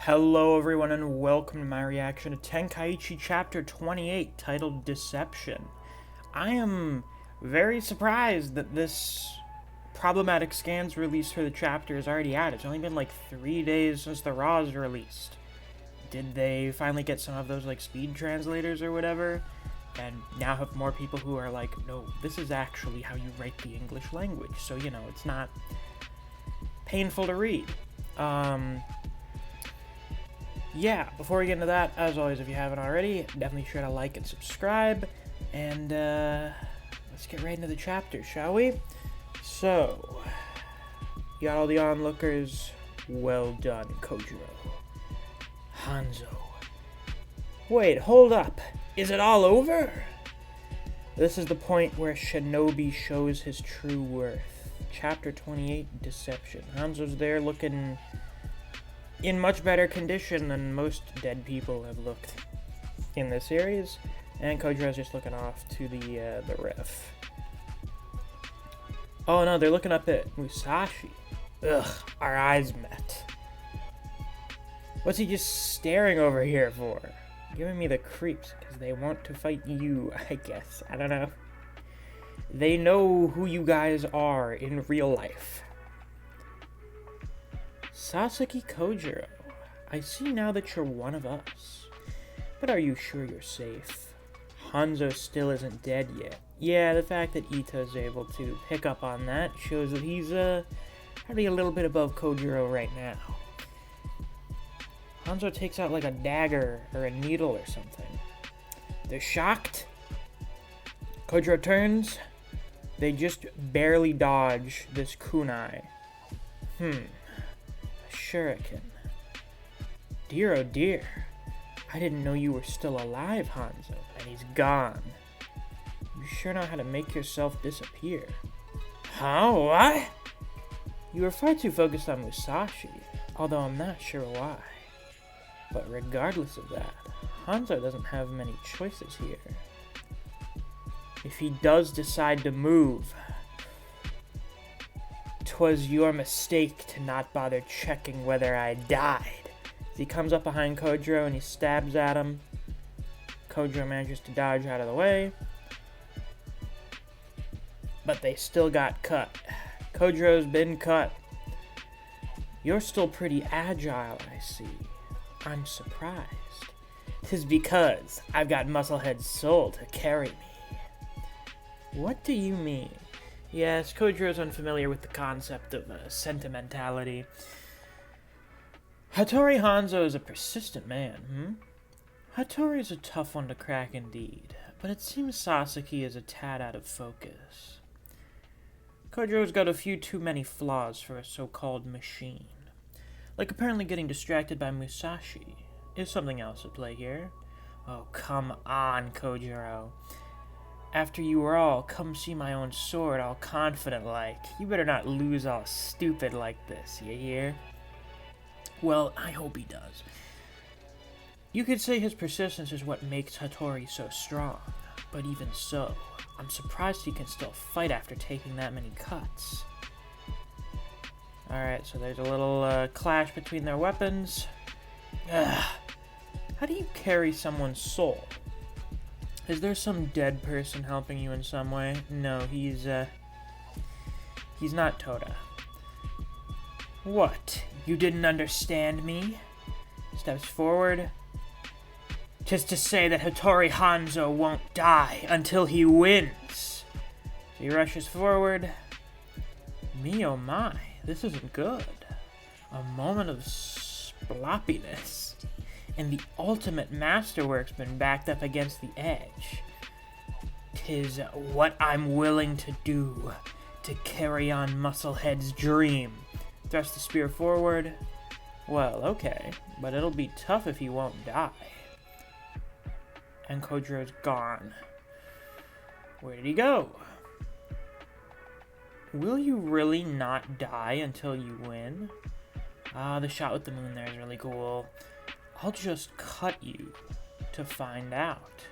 Hello everyone and welcome to my reaction to Tenkaichi chapter 28 titled Deception. I am very surprised that this problematic scans release for the chapter is already out. It's only been like 3 days since the Raw's released. Did they finally get some of those like speed translators or whatever? And now have more people who are like, no, this is actually how you write the English language. So, it's not painful to read. Yeah, before we get into that, as always, if you haven't already, definitely sure to like and subscribe, and let's get right into the chapter, shall we? So, you got all the onlookers. Well done, Kojiro. Hanzo. Wait, hold up. Is it all over? This is the point where Shinobi shows his true worth. Chapter 28, Deception. Hanzo's there looking in much better condition than most dead people have looked in this series, and Kojiro's just looking off to the ref. Oh no, they're looking up at Musashi. Ugh, our eyes met. What's he just staring over here for? Giving me the creeps, because they want to fight you, I guess. I don't know. They know who you guys are in real life. Sasaki Kojiro, I see now that you're one of us. But are you sure you're safe? Hanzo still isn't dead yet. Yeah, the fact that Ito's able to pick up on that shows that he's, probably a little bit above Kojiro right now. Hanzo takes out like a dagger or a needle or something. They're shocked. Kojiro turns. They just barely dodge this kunai. Shuriken. Dear oh dear. I didn't know you were still alive, Hanzo. And he's gone. You sure know how to make yourself disappear. Huh? What? You were far too focused on Musashi, although I'm not sure why. But regardless of that, Hanzo doesn't have many choices here. If he does decide to move, 'twas your mistake to not bother checking whether I died. He comes up behind Kojiro and he stabs at him. Kojiro manages to dodge out of the way, but they still got cut. Kojiro's been cut. You're still pretty agile, I see. I'm surprised. 'Tis because I've got Musclehead's soul to carry me. What do you mean? Yes, Kojiro's unfamiliar with the concept of sentimentality. Hattori Hanzo is a persistent man, Hattori's a tough one to crack indeed, but it seems Sasaki is a tad out of focus. Kojiro's got a few too many flaws for a so-called machine. Like apparently getting distracted by Musashi. Is something else at play here? Oh, come on, Kojiro. After you were all, come see my own sword, all confident like. You better not lose all stupid like this, you hear? Well, I hope he does. You could say his persistence is what makes Hattori so strong, but even so, I'm surprised he can still fight after taking that many cuts. Alright, so there's a little clash between their weapons. How do you carry someone's soul? Is there some dead person helping you in some way? No, he's not Toda. What? You didn't understand me? Steps forward. Just to say that Hattori Hanzo won't die until he wins. So he rushes forward. Me oh my, this isn't good. A moment of sploppiness. And the ultimate masterwork's been backed up against the edge. 'Tis what I'm willing to do to carry on Musclehead's dream. Thrust the spear forward. Well, okay, but it'll be tough if he won't die. And Kojiro's gone. Where did he go? Will you really not die until you win? The shot with the moon there is really cool. I'll just cut you to find out.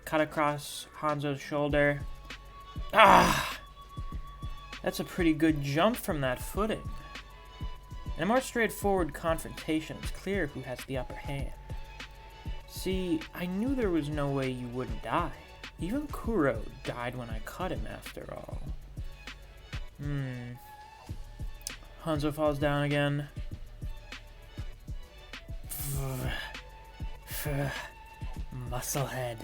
Cut across Hanzo's shoulder. That's a pretty good jump from that footing. In a more straightforward confrontation, it's clear who has the upper hand. See, I knew there was no way you wouldn't die. Even Kuro died when I cut him, after all. Hanzo falls down again. Musclehead.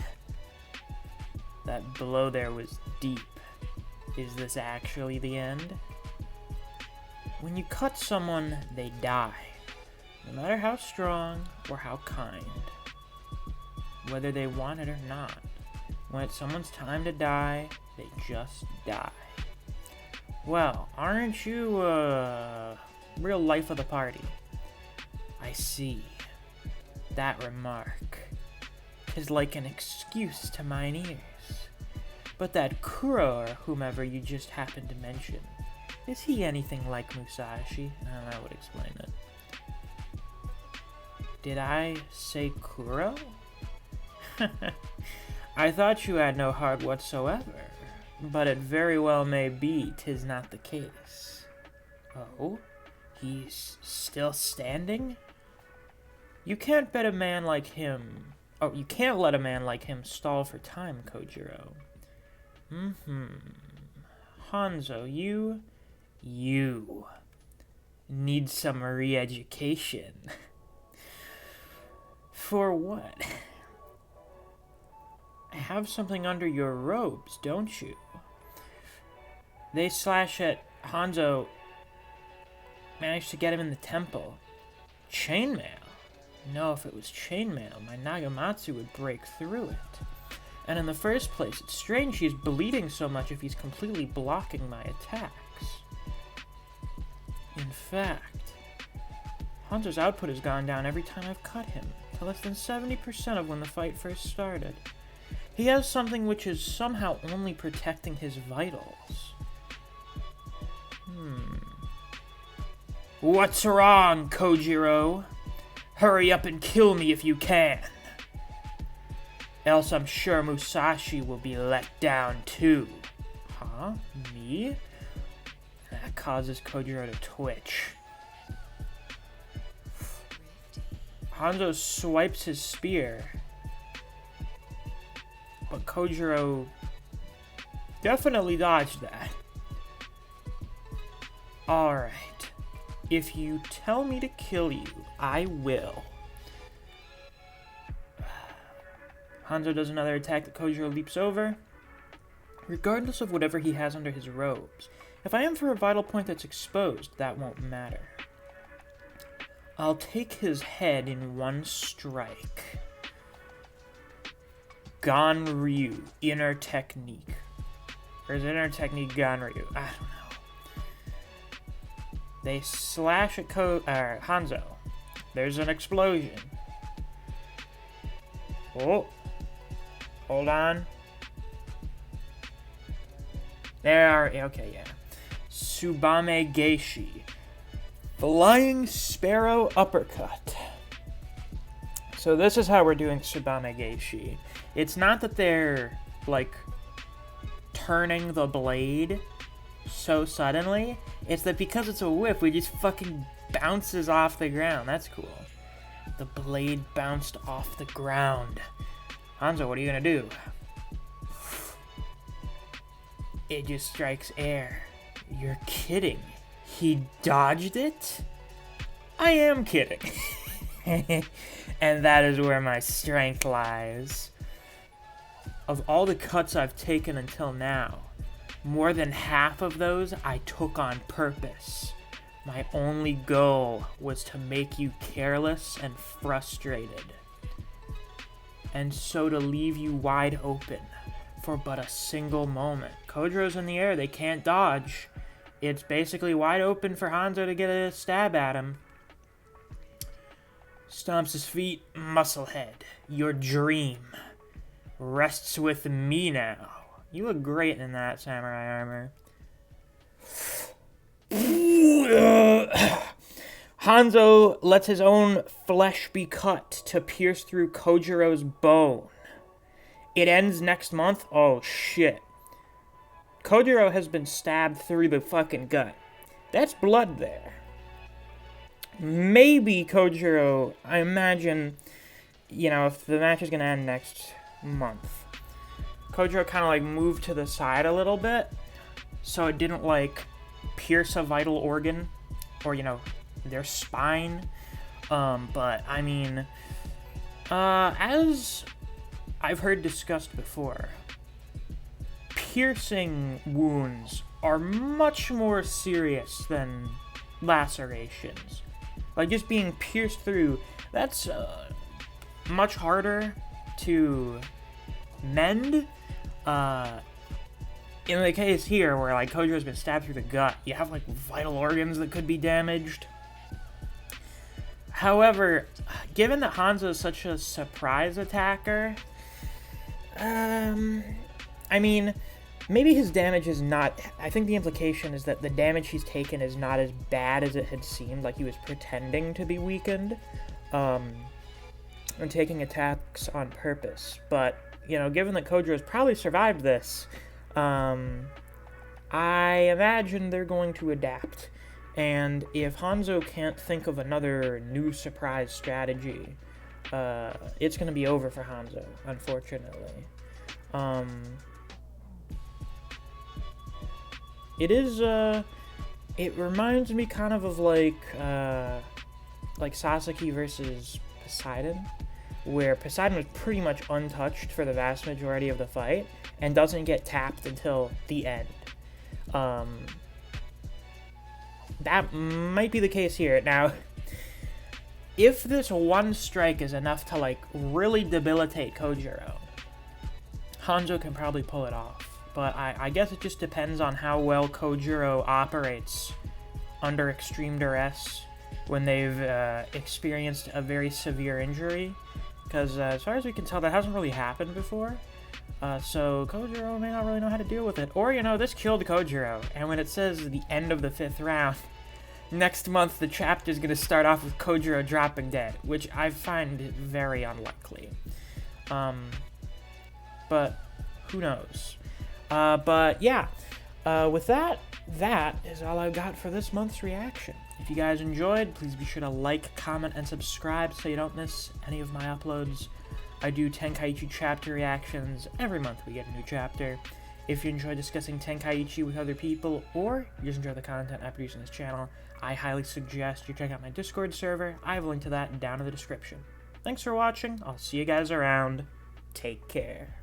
That blow there was deep. Is this actually the end? When you cut someone, they die. No matter how strong or how kind. Whether they want it or not. When it's someone's time to die, they just die. Well, aren't you, real life of the party? I see. That remark is like an excuse to mine ears. But that Kuro, or whomever you just happened to mention, is he anything like Musashi? I would explain it. Did I say Kuro? I thought you had no heart whatsoever, but it very well may be 'tis not the case. Oh? He's still standing? You can't bet a man like him... Oh, you can't let a man like him stall for time, Kojiro. Hanzo, you need some re-education. For what? Have something under your robes, don't you? They slash at Hanzo. Managed to get him in the temple. Chainmail? No, if it was chainmail, my Nagamatsu would break through it. And in the first place, it's strange he's bleeding so much if he's completely blocking my attacks. In fact, Hanzo's output has gone down every time I've cut him, to less than 70% of when the fight first started. He has something which is somehow only protecting his vitals. What's wrong, Kojiro? Hurry up and kill me if you can. Else I'm sure Musashi will be let down too. Huh? Me? That causes Kojiro to twitch. Hanzo swipes his spear. But Kojiro definitely dodged that. Alright. If you tell me to kill you, I will. Hanzo does another attack that Kojiro leaps over. Regardless of whatever he has under his robes, if I am for a vital point that's exposed, that won't matter. I'll take his head in one strike. Ganryu, inner technique. Or is it inner technique Ganryu? I don't know. They slash at Hanzo. There's an explosion. Oh. Hold on. Okay, yeah. Tsubame Geishi. Flying Sparrow Uppercut. So this is how we're doing Tsubame Geishi. It's not that they're, like, turning the blade so suddenly. It's that because it's a whip, we just fucking bounces off the ground. That's cool. The blade bounced off the ground. Hanzo, what are you gonna do? It just strikes air. You're kidding. He dodged it? I am kidding. And that is where my strength lies. Of all the cuts I've taken until now, more than half of those I took on purpose. My only goal was to make you careless and frustrated. And so to leave you wide open for but a single moment. Kojiro's in the air, they can't dodge. It's basically wide open for Hanzo to get a stab at him. Stomps his feet. Musclehead, your dream rests with me now. You look great in that samurai armor. Hanzo lets his own flesh be cut to pierce through Kojiro's bone. It ends next month? Oh, shit. Kojiro has been stabbed through the fucking gut. That's blood there. maybe Kojiro, I imagine, if the match is going to end next month, Kojiro kind of, like, moved to the side a little bit, so it didn't, like, pierce a vital organ, or, their spine. But, I mean, as I've heard discussed before, piercing wounds are much more serious than lacerations. Like, just being pierced through, that's much harder to mend. In the case here, where, like, Kojiro's been stabbed through the gut, you have, like, vital organs that could be damaged. However, given that Hanzo is such a surprise attacker, I mean, maybe his damage is not... I think the implication is that the damage he's taken is not as bad as it had seemed, like he was pretending to be weakened, and taking attacks on purpose. But, given that Kojiro's probably survived this, I imagine they're going to adapt. And if Hanzo can't think of another new surprise strategy, it's going to be over for Hanzo, unfortunately. It reminds me kind of like Sasaki versus Poseidon, where Poseidon was pretty much untouched for the vast majority of the fight, and doesn't get tapped until the end. That might be the case here. Now, if this one strike is enough to, like, really debilitate Kojiro, Hanzo can probably pull it off. But I guess it just depends on how well Kojiro operates under extreme duress when they've experienced a very severe injury. Because as far as we can tell, that hasn't really happened before. So Kojiro may not really know how to deal with it. Or, this killed Kojiro. And when it says the end of the 5th round, next month the chapter is going to start off with Kojiro dropping dead, which I find very unlikely. But who knows? But yeah, with that is all I've got for this month's reaction. If you guys enjoyed, please be sure to like, comment, and subscribe so you don't miss any of my uploads. I do Tenkaichi chapter reactions. Every month we get a new chapter. If you enjoy discussing Tenkaichi with other people, or you just enjoy the content I produce on this channel, I highly suggest you check out my Discord server. I have a link to that down in the description. Thanks for watching. I'll see you guys around. Take care.